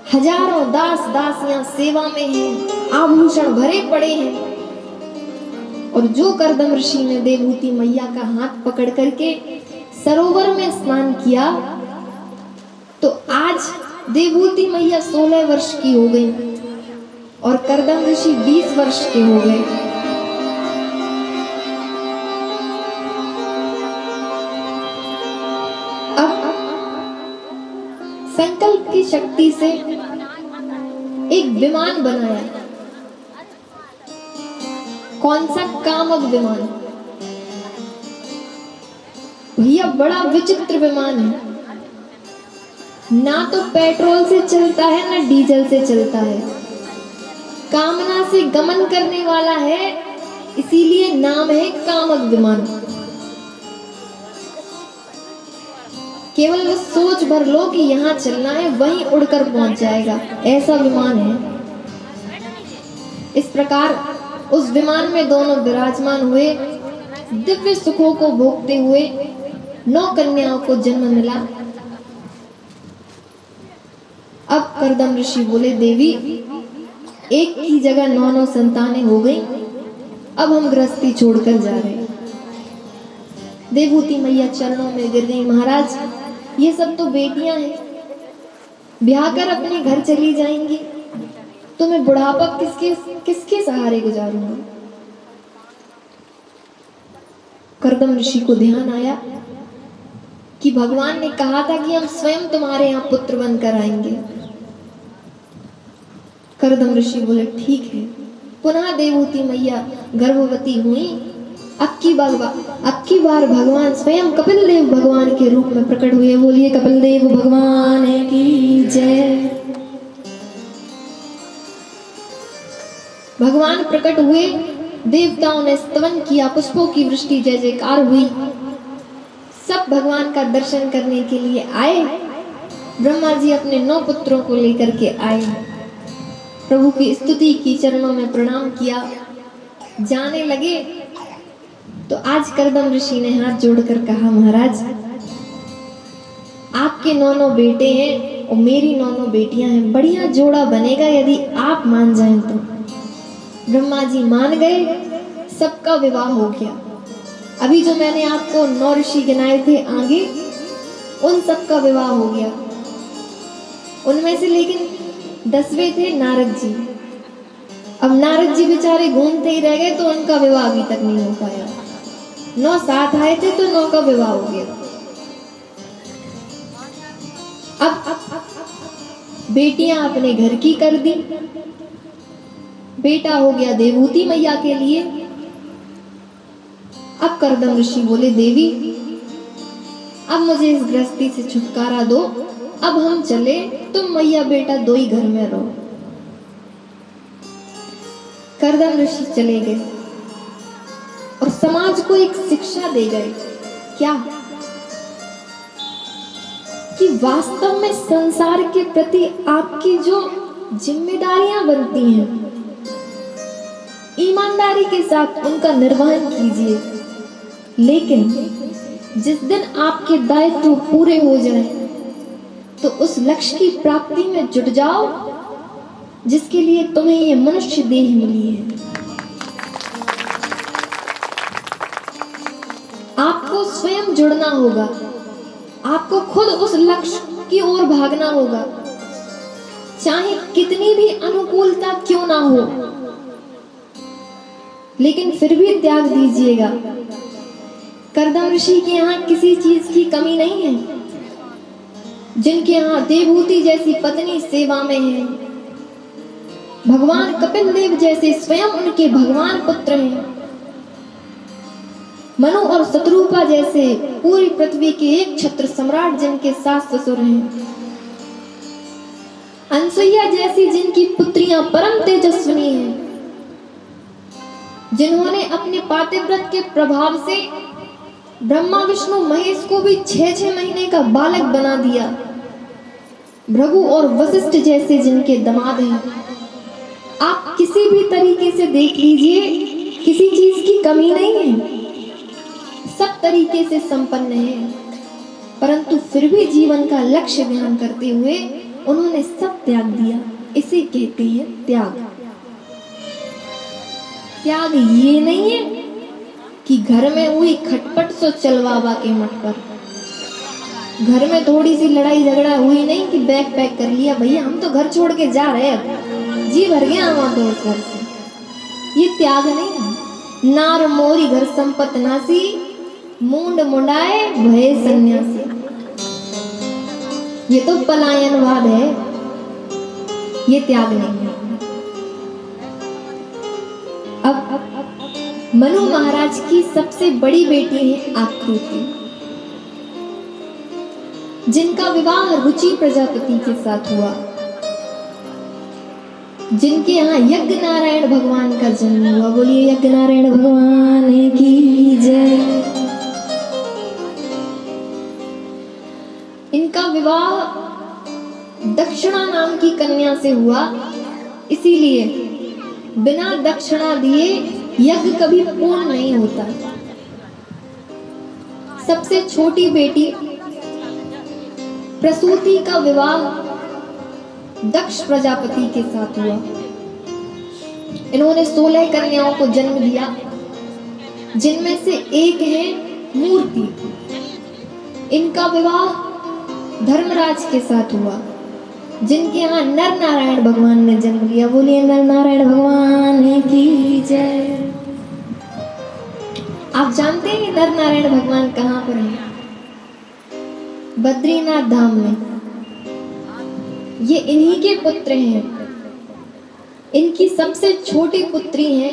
हजारों दास दासियां सेवा में हैं, आभूषण भरे पड़े हैं। और जो करदम ऋषि ने देवहूति मैया का हाथ पकड़ करके सरोवर में स्नान किया, तो आज देवहूति मैया 16 वर्ष की हो गई और करदम ऋषि 20 वर्ष के हो गए। अब संकल्प की शक्ति से एक विमान बनाया। कौन सा? कामक विमान। भैया बड़ा विचित्र विमान है, ना तो पेट्रोल से चलता है ना डीजल से चलता है, कामना से गमन करने वाला है, इसीलिए नाम है कामक विमान। केवल बस सोच भर लो कि यहाँ चलना है, वहीं उड़कर पहुंच जाएगा, ऐसा विमान है। इस प्रकार उस विमान में दोनों विराजमान हुए, दिव्य सुखों को भोगते हुए 9 कन्याओं को जन्म मिला। अब करदम ऋषि बोले, देवी एक की जगह 9 संतानें हो गई, अब हम गृहस्थी छोड़कर जा रहे हैं। देवहूति मैया चरणों में गिर गई, महाराज ये सब तो बेटियां हैं, ब्याह कर अपने घर चली जाएंगी, तो मैं बुढ़ापा किसके सहारे गुजारूंगा। करदम ऋषि को ध्यान आया कि भगवान ने कहा था कि हम स्वयं तुम्हारे यहाँ पुत्र बनकर आएंगे। करदम ऋषि बोले, ठीक है। पुनः देवहूति मैया गर्भवती हुई। अब की बार भगवान स्वयं कपिल देव भगवान के रूप में प्रकट हुए। बोलिए कपिल देव भगवान की जय। भगवान प्रकट हुए, देवताओं ने स्तवन किया, पुष्पों की वृष्टि जय जयकार हुई। सब भगवान का दर्शन करने के लिए आए। ब्रह्मा जी अपने 9 पुत्रों को लेकर के आए, प्रभु की स्तुति की, चरणों में प्रणाम किया, जाने लगे। तो आज करदम ऋषि ने हाथ जोड़कर कहा, महाराज आपके 9 बेटे हैं और मेरी 9 बेटियां हैं, बढ़िया जोड़ा बनेगा यदि आप मान जाएं तो। ब्रह्मा जी मान गए, सबका विवाह हो गया। अभी जो मैंने आपको 9 ऋषि गिनाए थे आगे, उन सबका विवाह हो गया। उनमें से लेकिन 10वें थे नारद जी। अब नारद जी बेचारे घूमते ही रह गए, तो उनका विवाह अभी तक नहीं हो पाया। 9 साथ आए थे तो 9 का विवाह हो गया। अब बेटियां अपने घर की कर दी, बेटा हो गया देवहूति मैया के लिए। अब करदम ऋषि बोले, देवी अब मुझे इस गृहस्थी से छुटकारा दो, अब हम चले, तुम मैया बेटा 2 ही घर में रहो। करदम ऋषि चले गए और समाज को एक शिक्षा दे गए। क्या? कि वास्तव में संसार के प्रति आपकी जो जिम्मेदारियां बनती हैं, ईमानदारी के साथ उनका निर्वहन कीजिए। लेकिन जिस दिन आपके दायित्व पूरे हो जाएं, तो उस लक्ष्य की प्राप्ति में जुट जाओ जिसके लिए तुम्हें ये मनुष्य देह मिली है। आपको स्वयं जुड़ना होगा, आपको खुद उस लक्ष्य की ओर भागना होगा, चाहे कितनी भी अनुकूलता क्यों ना हो, लेकिन फिर भी त्याग दीजिएगा। करदम ऋषि के यहाँ किसी चीज की कमी नहीं है। जिनके यहाँ देवहूति जैसी पत्नी सेवा में है, भगवान कपिल देव जैसे स्वयं उनके भगवान पुत्र हैं, मनु और शत्रुपा जैसे पूरी पृथ्वी के एक छत्र सम्राट जिनके सास ससुर हैं, अनसुईया जैसी जिनकी पुत्रियां परम तेजस्विनी हैं, जिन्होंने अपने पातिव्रत के प्रभाव से ब्रह्मा विष्णु महेश को भी 6-6 महीने का बालक बना दिया, भृगु और वशिष्ठ जैसे जिनके दामाद हैं। आप किसी भी तरीके से देख लीजिए, किसी चीज की कमी नहीं है, सब तरीके से संपन्न है, परंतु फिर भी जीवन का लक्ष्य ध्यान करते हुए उन्होंने सब त्याग दिया। इसे कहते हैं त्याग। त्याग ये नहीं है कि घर में हुई खटपट सो चल बाबा के मठ पर, घर में थोड़ी सी लड़ाई झगड़ा हुई नहीं कि बैग पैक कर लिया, भैया हम तो घर छोड़ के जा रहे हैं, जी भर गया हमारा तो घर से। ये त्याग नहीं है। नार मोरी घर संपत नासी, मूंड मुंडाए भय सन्यासी। ये तो पलायनवाद है, ये त्याग नहीं है। अब मनु महाराज की सबसे बड़ी बेटी है आकृति, जिनका विवाह रुचि प्रजापति के साथ हुआ, जिनके यहाँ यज्ञ नारायण भगवान का जन्म हुआ। बोलिए यज्ञ नारायण भगवान की जय। इनका विवाह दक्षिणा नाम की कन्या से हुआ, इसीलिए बिना दक्षिणा दिए यज्ञ कभी पूर्ण नहीं होता। सबसे छोटी बेटी प्रसूति का विवाह दक्ष प्रजापति के साथ हुआ। इन्होंने 16 कन्याओं को जन्म दिया, जिनमें से एक है मूर्ति। इनका विवाह धर्मराज के साथ हुआ, जिनके यहाँ नर नारायण भगवान ने जन्म लिया। बोलिए नर नारायण भगवान की जय। आप जानते हैं नर नारायण भगवान कहाँ पर हैं? बद्रीनाथ धाम में। ये इन्हीं के पुत्र हैं। इनकी सबसे छोटी पुत्री है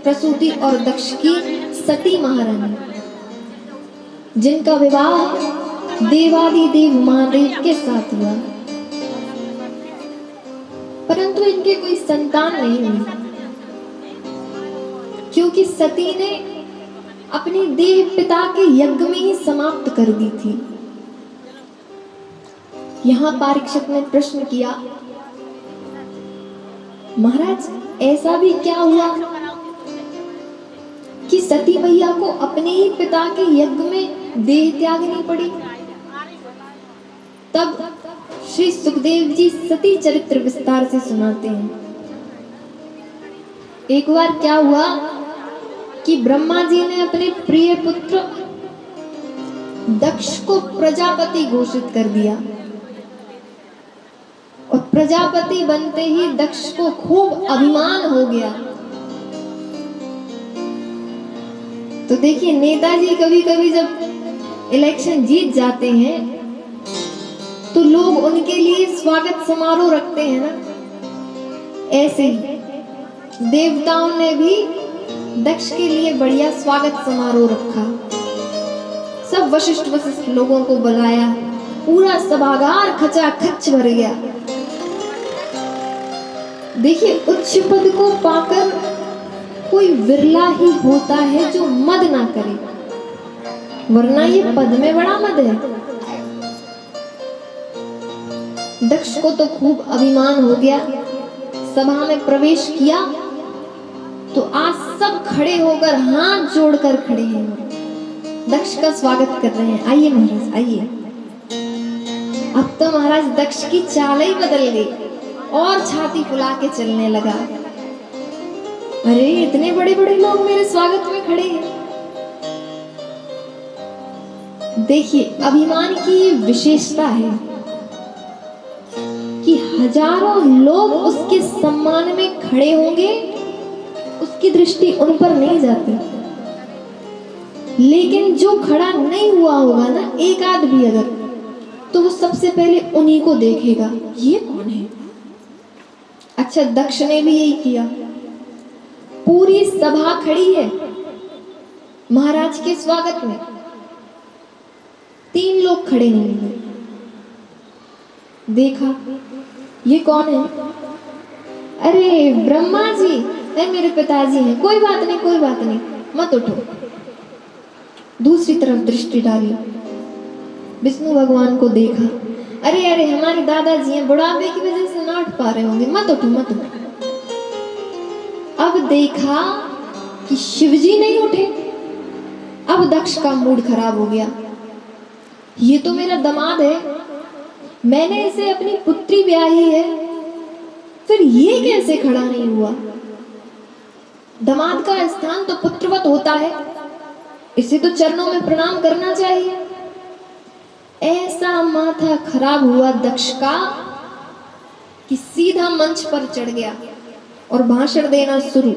प्रसूति और दक्ष की सती महारानी, जिनका विवाह देवादिदेव महादेव के साथ हुआ, परंतु इनके कोई संतान नहीं हुई, क्योंकि सती ने अपनी देह पिता के यज्ञ में ही समाप्त कर दी थी। यहाँ परीक्षक ने प्रश्न किया, महाराज ऐसा भी क्या हुआ कि सती मैया को अपने ही पिता के यज्ञ में देह त्यागनी पड़ी? तब श्री सुखदेव जी सती चरित्र विस्तार से सुनाते हैं। एक बार क्या हुआ कि ब्रह्मा जी ने अपने प्रिय पुत्र दक्ष को प्रजापति घोषित कर दिया, और प्रजापति बनते ही दक्ष को खूब अभिमान हो गया। तो देखिए नेताजी कभी कभी जब इलेक्शन जीत जाते हैं तो लोग उनके लिए स्वागत समारोह रखते हैं ना, ऐसे ही देवताओं ने भी दक्ष के लिए बढ़िया स्वागत समारोह रखा। सब वशिष्ठ लोगों को बुलाया, पूरा सभागार खचाखच भर गया। देखिए उच्च पद को पाकर कोई विरला ही होता है जो मद ना करे, वरना ये पद में बड़ा मद है। दक्ष को तो खूब अभिमान हो गया। सभा में प्रवेश किया तो आज सब खड़े होकर हाथ जोड़कर खड़े हैं, दक्ष का स्वागत कर रहे हैं। आइए महाराज आइए। अब तो महाराज दक्ष की चाल ही बदल गई और छाती फुला के चलने लगा। अरे इतने बड़े बड़े लोग मेरे स्वागत में खड़े हैं। देखिए अभिमान की विशेषता है कि हजारों लोग उसके सम्मान में खड़े होंगे, उसकी दृष्टि उन पर नहीं जाती, लेकिन जो खड़ा नहीं हुआ होगा ना एक आध भी अगर, तो वो सबसे पहले उन्हीं को देखेगा, ये कौन है। अच्छा दक्ष ने भी यही किया। पूरी सभा खड़ी है महाराज के स्वागत में, 3 लोग खड़े नहीं हुए। देखा ये कौन है? अरे ब्रह्मा जी, अरे मेरे पिताजी हैं। कोई बात नहीं कोई बात नहीं, मत उठो। दूसरी तरफ दृष्टि डाली, विष्णु भगवान को देखा। अरे अरे हमारे दादाजी हैं, बुढ़ापे की वजह से ना उठ पा रहे होंगे, मत उठो मत उठो। अब देखा कि शिवजी नहीं उठे। अब दक्ष का मूड खराब हो गया, ये तो मेरा दामाद है, मैंने इसे अपनी पुत्री ब्याही है, फिर ये कैसे खड़ा नहीं हुआ? दामाद का स्थान तो पुत्रवत होता है, इसे तो चरणों में प्रणाम करना चाहिए। ऐसा माथा खराब हुआ दक्ष का कि सीधा मंच पर चढ़ गया और भाषण देना शुरू।